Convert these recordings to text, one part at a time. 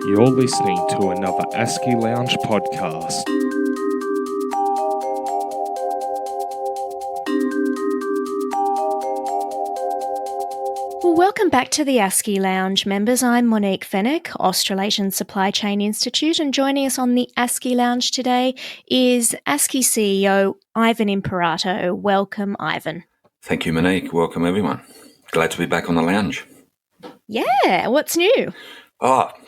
You're listening to another ASCI Lounge podcast. Well, welcome back to the ASCI Lounge, members. I'm Monique Fennick, Australasian Supply Chain Institute, and joining us on the ASCI Lounge today is ASCI CEO Ivan Imperato. Welcome, Ivan. Thank you, Monique. Welcome, everyone. Glad to be back on the lounge. Yeah, what's new?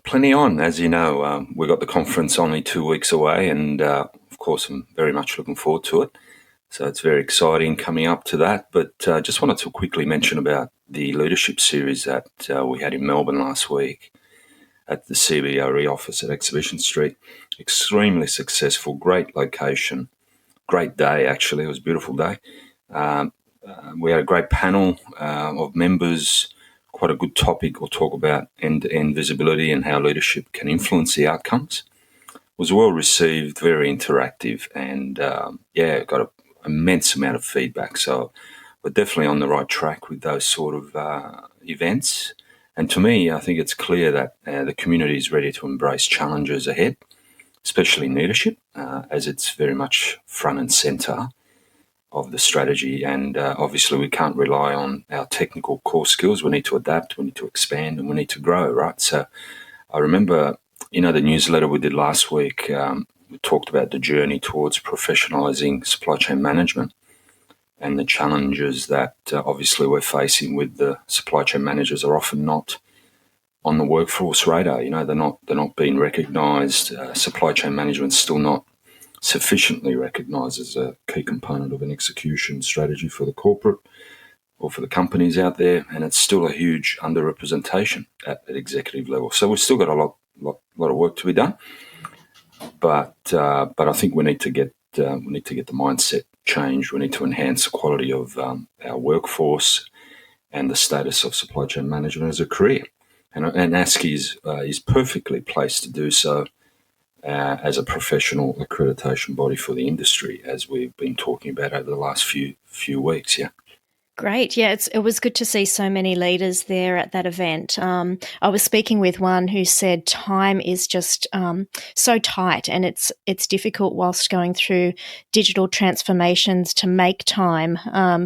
Plenty on. As you know, we've got the conference only 2 weeks away, and of course, I'm very much looking forward to it. So it's very exciting coming up to that. But just wanted to quickly mention about the leadership series that we had in Melbourne last week at the CBRE office at Exhibition Street. Extremely successful, great location, great day, actually. It was a beautiful day. We had a great panel of members, quite a good topic. We'll talk about end-to-end visibility and how leadership can influence the outcomes. It was well received, very interactive, and got an immense amount of feedback. So we're definitely on the right track with those sort of events. And to me, I think it's clear that the community is ready to embrace challenges ahead, especially in leadership, as it's very much front and centre of the strategy. And obviously we can't rely on our technical core skills. We need to adapt, we need to expand, and we need to grow, right? So I remember, the newsletter we did last week, we talked about the journey towards professionalising supply chain management and the challenges that obviously we're facing with the supply chain managers are often not on the workforce radar. They're not being recognised. Supply chain management's still not sufficiently recognised as a key component of an execution strategy for the corporate or for the companies out there, and it's still a huge underrepresentation at executive level. So we've still got a lot of work to be done, but I think we need to get the mindset changed. We need to enhance the quality of our workforce and the status of supply chain management as a career, and ASCI is perfectly placed to do so. As a professional accreditation body for the industry, as we've been talking about over the last few weeks, yeah. Great. Yeah, it was good to see so many leaders there at that event. I was speaking with one who said time is just so tight, and it's difficult whilst going through digital transformations to make time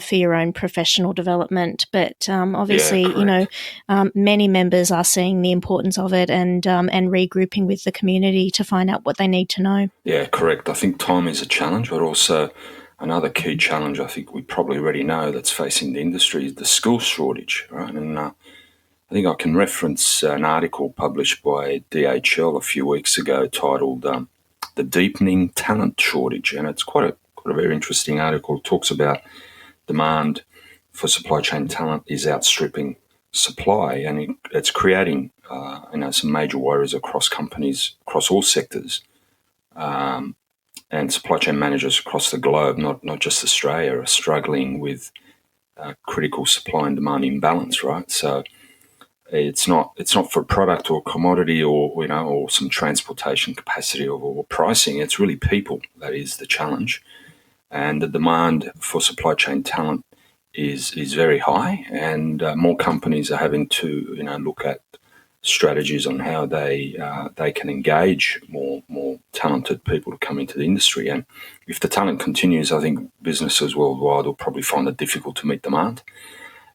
for your own professional development. But obviously, many members are seeing the importance of it and regrouping with the community to find out what they need to know. Yeah, correct. I think time is a challenge, but also another key challenge I think we probably already know that's facing the industry is the skills shortage, right? And I think I can reference an article published by DHL a few weeks ago titled "The Deepening Talent Shortage," and it's quite a very interesting article. It talks about demand for supply chain talent is outstripping supply, and it's creating some major worries across companies across all sectors. And supply chain managers across the globe, not just Australia, are struggling with critical supply and demand imbalance, right? So it's not for product or commodity or some transportation capacity or pricing. It's really people that is the challenge, and the demand for supply chain talent is very high, and more companies are having to look at strategies on how they can engage more talented people to come into the industry. And if the talent continues, I think businesses worldwide will probably find it difficult to meet demand.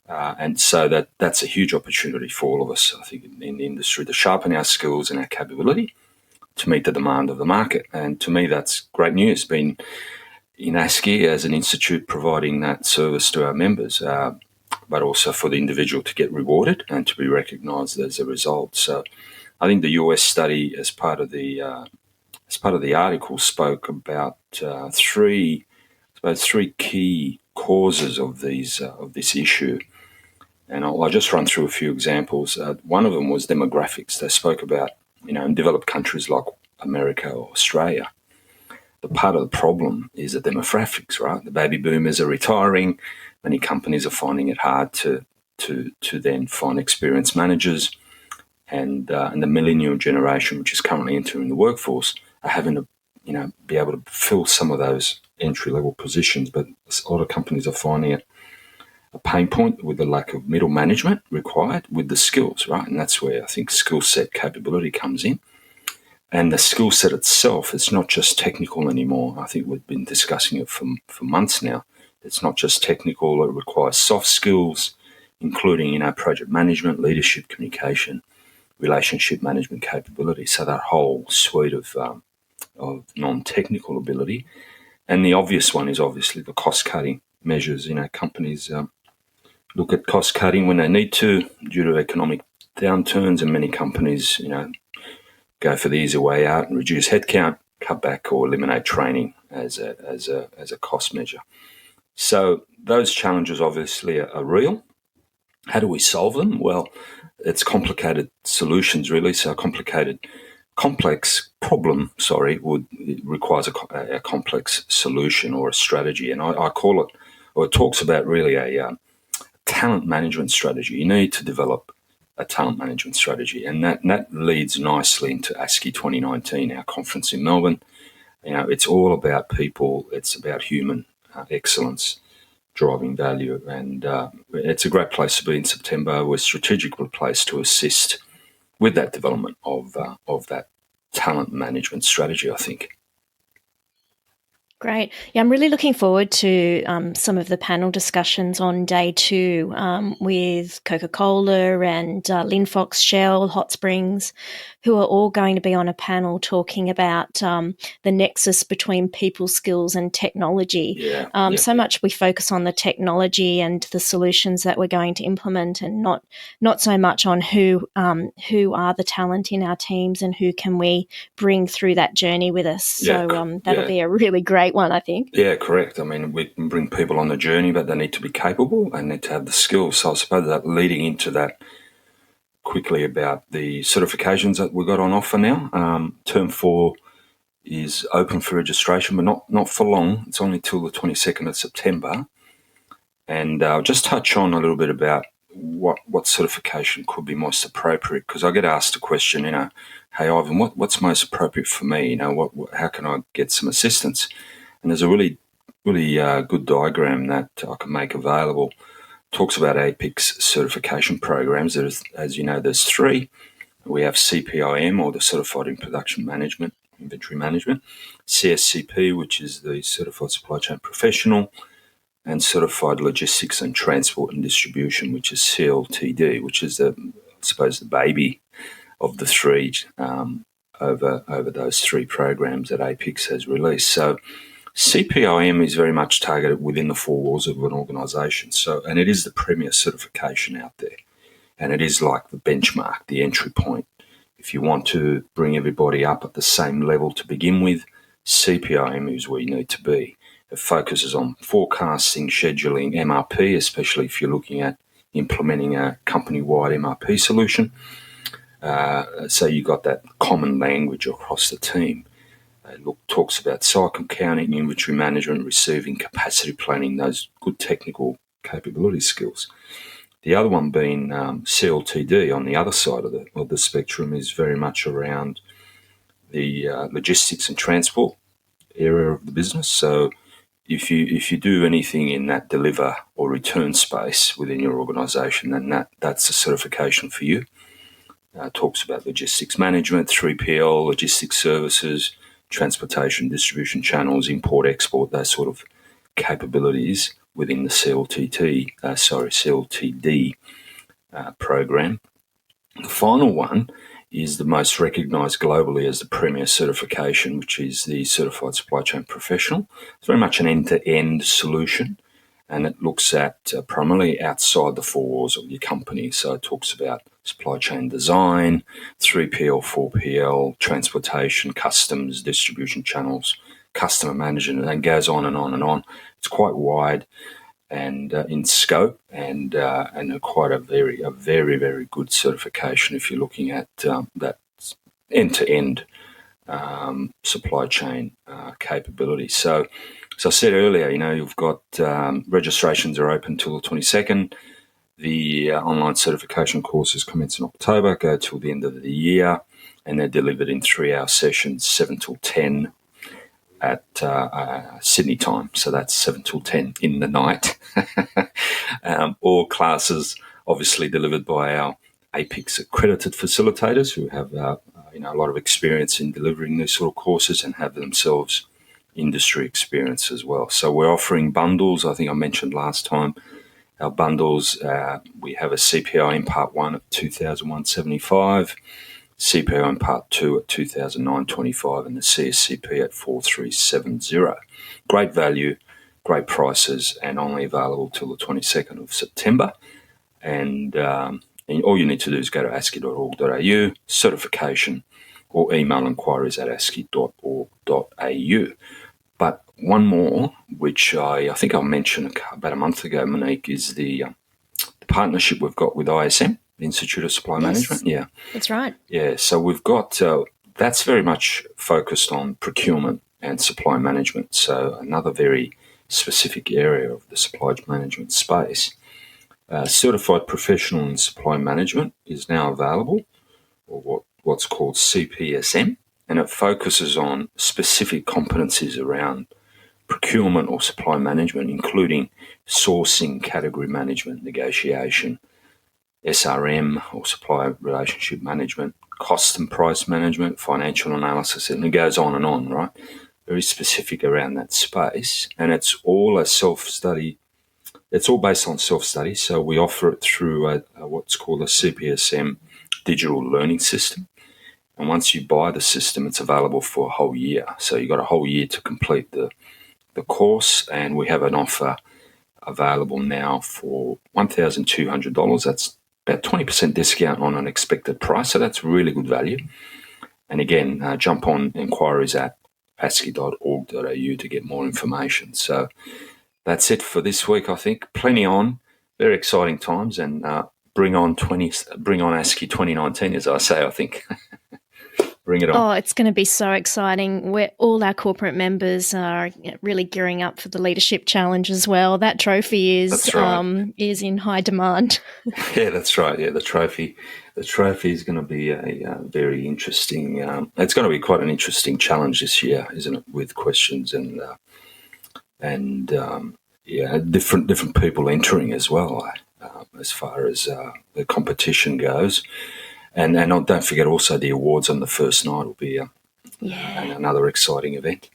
And so that's a huge opportunity for all of us, I think, in the industry to sharpen our skills and our capability to meet the demand of the market. And to me, that's great news, being in ASCI as an institute providing that service to our members, but also for the individual to get rewarded and to be recognised as a result. So I think the US study, as part of the article, spoke about three key causes of this issue. And I'll just run through a few examples. One of them was demographics. They spoke about, in developed countries like America or Australia, the part of the problem is the demographics, right? The baby boomers are retiring. Many companies are finding it hard to then find experienced managers, and the millennial generation, which is currently entering the workforce, are having to be able to fill some of those entry level positions. But a lot of companies are finding it a pain point with the lack of middle management required with the skills, right? And that's where I think skill set capability comes in. And the skill set itself, it's not just technical anymore. I think we've been discussing it for months now. It's not just technical. It requires soft skills, including, project management, leadership, communication, relationship management capability. So that whole suite of non-technical ability. And the obvious one is obviously the cost-cutting measures. Companies look at cost-cutting when they need to due to economic downturns, and many companies, go for the easy way out and reduce headcount, cut back, or eliminate training as a cost measure. So those challenges obviously are real. How do we solve them? Well, it's complicated solutions, really. So complex problem, it requires a complex solution or a strategy. And I call it, or it talks about really a talent management strategy. You need to develop a talent management strategy. And that leads nicely into ASCI 2019, our conference in Melbourne. It's all about people. It's about human excellence, driving value. And it's a great place to be in September. We're strategically placed to assist with that development of that talent management strategy, I think. Great. Yeah, I'm really looking forward to some of the panel discussions on day 2 with Coca-Cola and Linfox, Shell, Hot Springs, who are all going to be on a panel talking about the nexus between people skills and technology. So much we focus on the technology and the solutions that we're going to implement, and not so much on who are the talent in our teams and who can we bring through that journey with us. So that'll be a really great one, I think. Yeah, correct. I mean, we can bring people on the journey, but they need to be capable and need to have the skills. So I suppose that leading into that quickly about the certifications that we've got on offer now. Term 4 is open for registration, but not for long. It's only till the 22nd of September. And I'll just touch on a little bit about what certification could be most appropriate, because I get asked a question, hey, Ivan, what's most appropriate for me? How can I get some assistance? And there's a really, really good diagram that I can make available. Talks about APIC's certification programs. As you know, there's 3. We have CPIM, or the Certified in Production Management, Inventory Management, CSCP, which is the Certified Supply Chain Professional, and Certified Logistics and Transport and Distribution, which is CLTD, which is I suppose the baby of the 3 over those 3 programs that APIC has released. So CPIM is very much targeted within the 4 walls of an organisation. And it is the premier certification out there. And it is like the benchmark, the entry point. If you want to bring everybody up at the same level to begin with, CPIM is where you need to be. It focuses on forecasting, scheduling, MRP, especially if you're looking at implementing a company-wide MRP solution. So you've got that common language across the team. Talks about cycle counting, inventory management, receiving, capacity planning, those good technical capability skills. The other one being CLTD on the other side of the spectrum is very much around the logistics and transport area of the business. So if you do anything in that deliver or return space within your organisation, then that's a certification for you. Talks about logistics management, 3PL, logistics services, transportation, distribution channels, import, export, those sort of capabilities within the CLTD program. The final one is the most recognised globally as the premier certification, which is the Certified Supply Chain Professional. It's very much an end-to-end solution, and it looks at primarily outside the 4 walls of your company. So it talks about supply chain design, 3PL, 4PL, transportation, customs, distribution channels, customer management, and goes on and on and on. It's quite wide and in scope, and quite a very, very good certification if you're looking at that end-to-end supply chain capability. So as I said earlier, you've got registrations are open till the 22nd. The online certification courses commence in October, go till the end of the year, and they're delivered in 3-hour sessions, 7 till 10. at Sydney time, so that's 7 till 10 in the night. All classes obviously delivered by our APIX accredited facilitators who have a lot of experience in delivering these sort of courses and have themselves industry experience as well. So we're offering bundles. I think I mentioned last time our bundles. We have a CPI in Part 1 at $2,175, CPI in Part 2 at $2,925, and the CSCP at $4,370. Great value, great prices, and only available till the 22nd of September. And all you need to do is go to asci.org.au, certification, or email inquiries at asci.org.au. But one more, which I think I mentioned about a month ago, Monique, is the partnership we've got with ISM, the Institute of Supply Management. Yeah, that's right. Yeah, so we've got that's very much focused on procurement and supply management. So another very specific area of the supply management space. Certified Professional in Supply Management is now available, or what's called CPSM, and it focuses on specific competencies around procurement or supply management, including sourcing, category management, negotiation, SRM or supplier relationship management, cost and price management, financial analysis, and it goes on and on, right? Very specific around that space, and it's all a self-study. It's all based on self-study, so we offer it through what's called a CPSM digital learning system. And once you buy the system, it's available for a whole year. So you've got a whole year to complete the course, and we have an offer available now for $1,200. That's about 20% discount on an expected price, so that's really good value. And again, jump on inquiries at asci.org.au to get more information. So that's it for this week, I think. Plenty on, very exciting times, and bring on ASCI 2019, as I say, I think. Bring it on. Oh, it's going to be so exciting. All our corporate members are really gearing up for the Leadership Challenge as well. That trophy is in high demand. Yeah, that's right. Yeah, the trophy is going to be a very interesting. It's going to be quite an interesting challenge this year, isn't it? With questions and different people entering as well, as far as the competition goes. And don't forget also the awards on the first night will be another exciting event.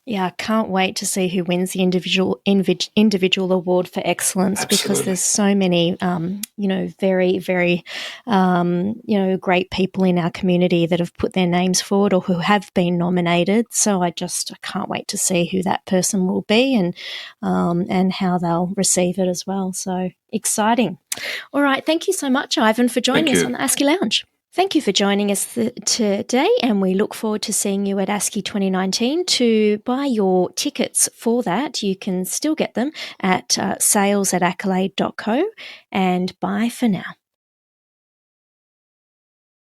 Yeah, I can't wait to see who wins the individual award for excellence. Absolutely. Because there's so many, very, very, great people in our community that have put their names forward or who have been nominated. So I can't wait to see who that person will be and how they'll receive it as well. So exciting. All right. Thank you so much, Ivan, for joining us on the ASCI Lounge. Thank you for joining us today, and we look forward to seeing you at ASCI 2019. To buy your tickets for that, you can still get them at sales@accolade.co, and bye for now.